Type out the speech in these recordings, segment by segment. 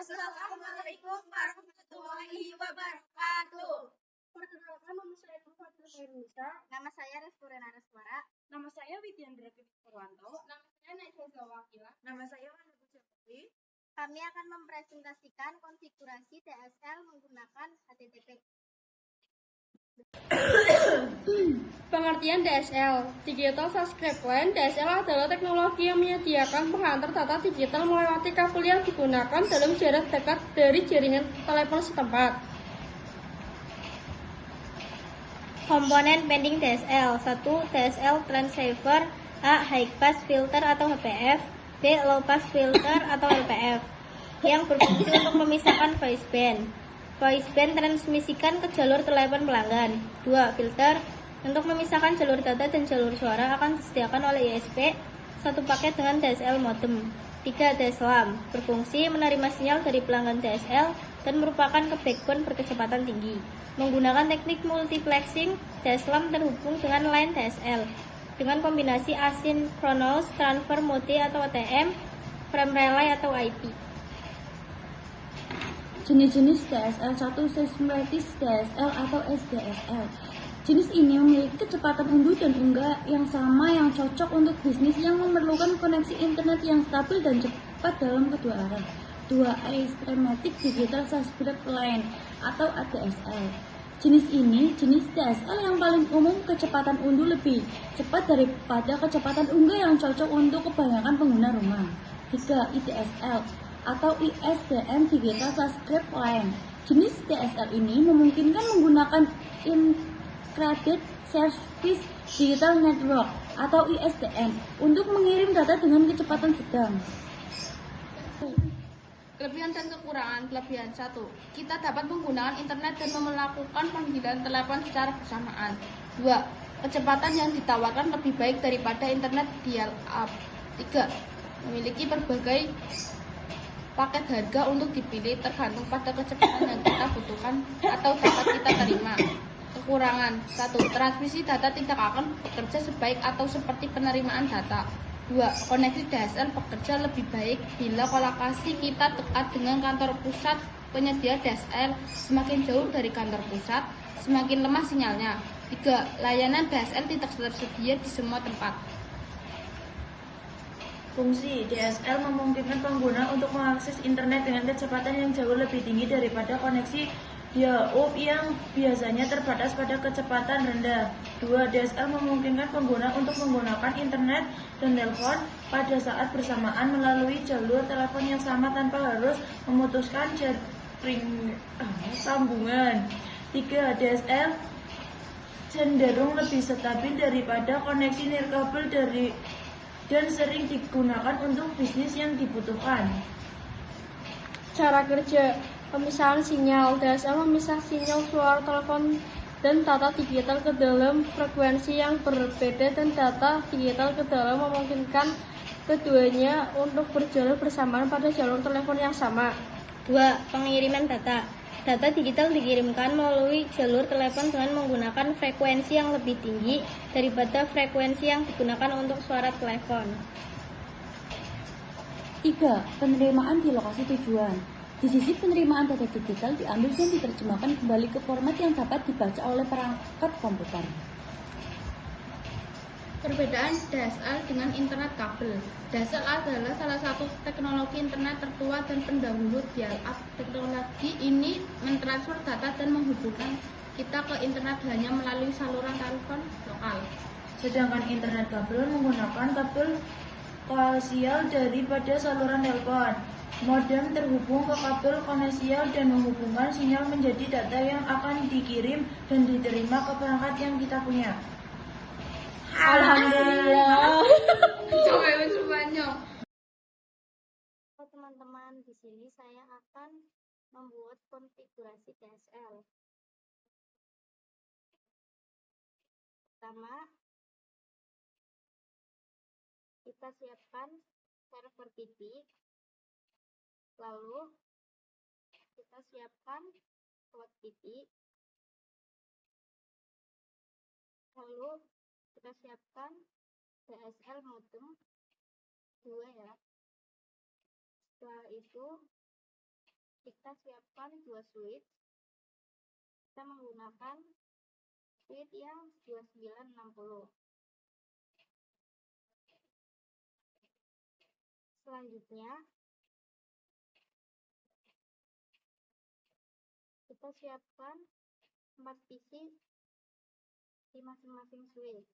Assalamualaikum warahmatullahi wabarakatuh. Perkenalkan, nama saya Fatul Fairuza. Nama saya Resturena Reswara. Nama saya Widyandra Purwanto. Nama saya Naifeza Wakila. Nama saya Wanda Putri. Kami akan mempresentasikan konfigurasi DSL menggunakan HTTP. Pengertian DSL, Digital Subscribe Line. DSL adalah teknologi yang menyediakan penghantar data digital melewati kabel yang digunakan dalam jarak dekat dari jaringan telepon setempat. Komponen pending DSL. 1. DSL transceiver. A. High pass filter atau HPF. B. Low pass filter atau LPF, yang berfungsi untuk memisahkan voice band. Voice band transmisikan ke jalur telepon pelanggan. 2. Filter. Untuk memisahkan jalur data dan jalur suara akan disediakan oleh ISP satu paket dengan DSL modem. 3. DSLAM. Berfungsi menerima sinyal dari pelanggan DSL dan merupakan backbone berkecepatan tinggi. Menggunakan teknik multiplexing, DSLAM terhubung dengan line DSL dengan kombinasi asynchronous transfer mode atau ATM, frame relay atau IP. Jenis-jenis DSL. 1. Seismolytic DSL atau SDSL. Jenis ini memiliki kecepatan unduh dan unggah yang sama yang cocok untuk bisnis yang memerlukan koneksi internet yang stabil dan cepat dalam kedua arah. 2. Asymmetric Digital Subscribe Line atau ADSL. Jenis ini jenis DSL yang paling umum, kecepatan unduh lebih cepat daripada kecepatan unggah yang cocok untuk kebanyakan pengguna rumah. 3. IDSL atau ISDN Digital Subscribe Line. Jenis DSL ini memungkinkan menggunakan Integrated Service Digital Network atau ISDN untuk mengirim data dengan kecepatan sedang. Kelebihan dan kekurangan. Kelebihan 1. Kita dapat menggunakan internet dan melakukan panggilan telepon secara bersamaan. 2. Kecepatan yang ditawarkan lebih baik daripada internet dial-up. 3. Memiliki berbagai paket harga untuk dipilih tergantung pada kecepatan yang kita butuhkan atau dapat kita terima. Kekurangan. 1. Transmisi data tidak akan bekerja sebaik atau seperti penerimaan data. 2. Koneksi DSL bekerja lebih baik bila lokasi kita dekat dengan kantor pusat penyedia DSL. Semakin jauh dari kantor pusat, semakin lemah sinyalnya. 3. Layanan DSL tidak tersedia di semua tempat. Fungsi DSL memungkinkan pengguna untuk mengakses internet dengan kecepatan yang jauh lebih tinggi daripada koneksi dial-up yang biasanya terbatas pada kecepatan rendah. 2. DSL memungkinkan pengguna untuk menggunakan internet dan telepon pada saat bersamaan melalui jalur telepon yang sama tanpa harus memutuskan jaring sambungan. 3. DSL cenderung lebih stabil daripada koneksi nirkabel dan sering digunakan untuk bisnis yang dibutuhkan. Cara kerja. Pemisahan sinyal. DSL memisah sinyal suara telepon dan data digital ke dalam frekuensi yang berbeda, dan data digital ke dalam memungkinkan keduanya untuk berjalan bersamaan pada jalur telepon yang sama. 2. Pengiriman data. Data digital dikirimkan melalui jalur telepon dengan menggunakan frekuensi yang lebih tinggi daripada frekuensi yang digunakan untuk suara telepon. 3. Penerimaan di lokasi tujuan. Di sisi penerimaan data digital diambil dan diterjemahkan kembali ke format yang dapat dibaca oleh perangkat komputer. Perbedaan DSL dengan internet kabel. DSL adalah salah satu teknologi internet tertua dan pendahulu dial-up. Teknologi ini mentransfer data dan menghubungkan kita ke internet hanya melalui saluran telepon lokal. Sedangkan internet kabel menggunakan kabel koaksial daripada saluran telepon. Modem terhubung ke kabel koaksial dan menghubungkan sinyal menjadi data yang akan dikirim dan diterima ke perangkat yang kita punya. Alhamdulillah. Coba semuanya. Teman-teman, di sini saya akan membuat konfigurasi DSL. Pertama, kita siapkan server titik. Lalu kita siapkan slot titik. Lalu kita siapkan DSL modem 2 ya. Setelah itu kita siapkan 2 switch. Kita menggunakan switch yang 2960. Selanjutnya, kita siapkan 4 PC di masing-masing switch.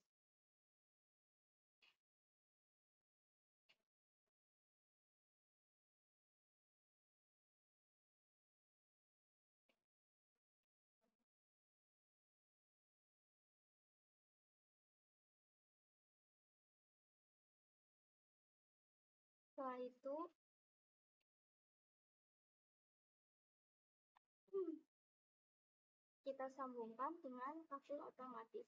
Setelah itu, kita sambungkan dengan kabel otomatis.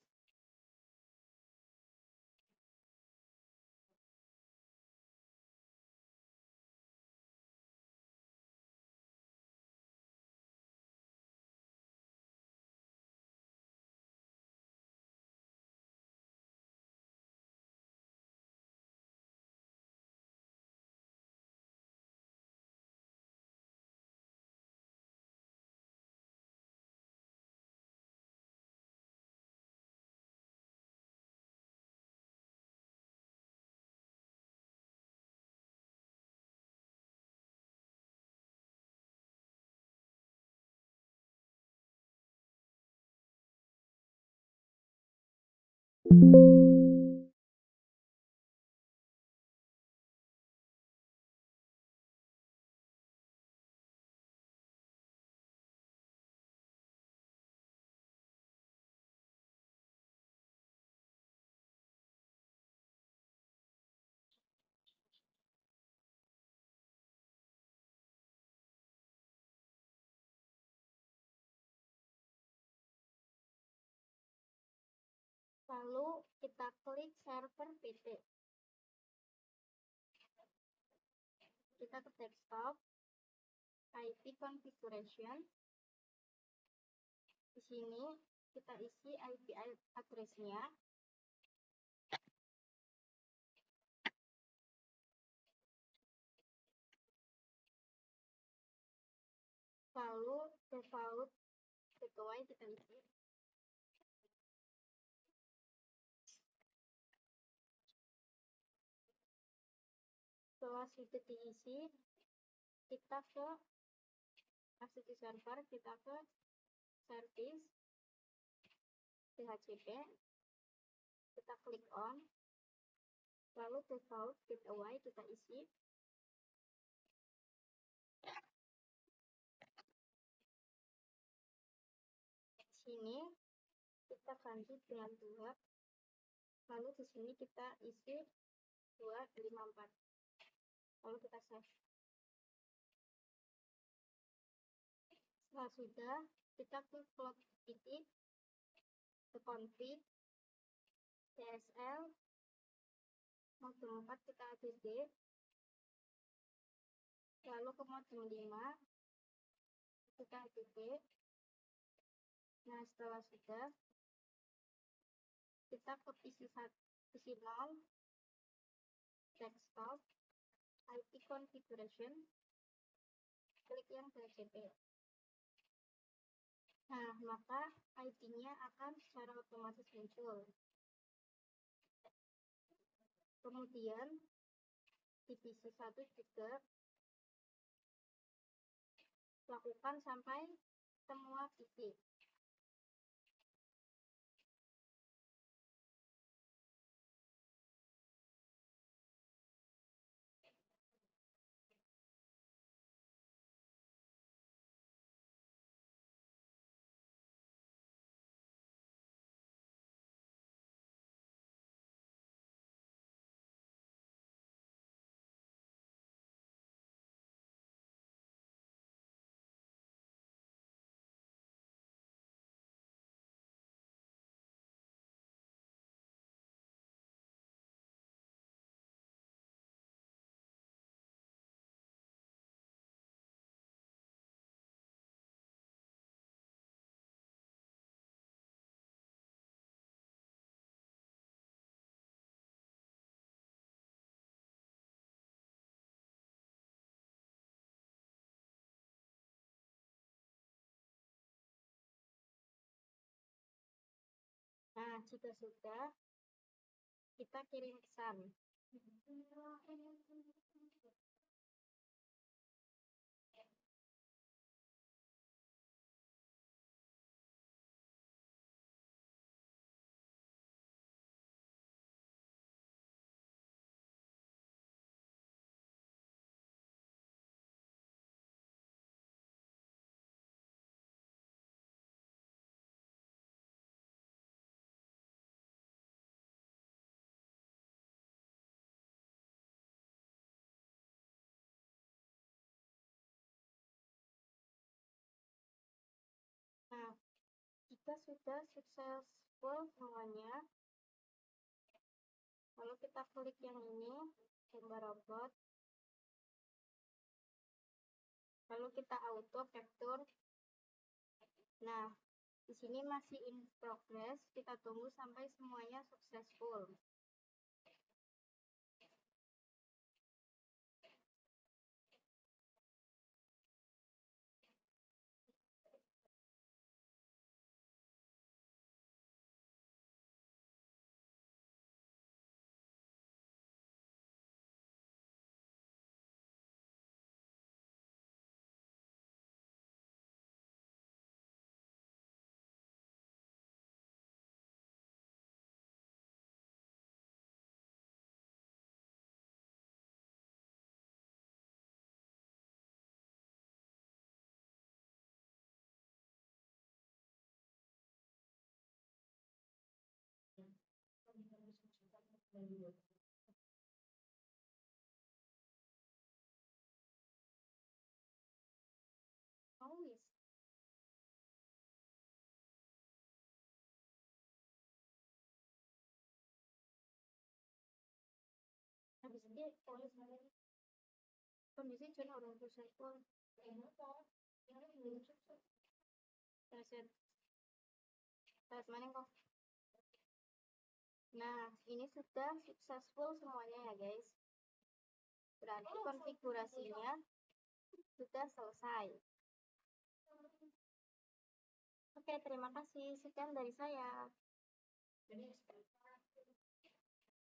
Lalu kita klik server PT. Kita ke desktop, IP configuration. Di sini kita isi IP address-nya. Lalu default gateway kita isi. Setelah sudah diisi, kita ke masuk di server, kita ke service DHCP, kita klik on, lalu default gateway kita isi. Di sini kita ganti dengan 2, lalu di sini kita isi 254, lalu kita save. Setelah sudah, kita ke cloud titik, ke config, DSL, modem 4 kita add, lalu ke modem 5, kita add. Nah, setelah sudah, kita ke PC 0, desktop, IP configuration, klik yang DHCP. Nah, maka IP-nya akan secara otomatis muncul. Kemudian, di PC 1 juga lakukan sampai semua PC. Nah, jika sudah, kita kirim pesan. Nah, jika sudah successful semuanya, lalu kita klik yang ini, gambar robot. Lalu kita auto capture. Nah, di sini masih in progress. Kita tunggu sampai semuanya successful. Always. Habis ini kondisi cuma orang successful. Reset. Tes mana kok? Nah, ini sudah successful semuanya ya guys. Berarti konfigurasinya sudah selesai. Oke, terima kasih. Sekian dari saya.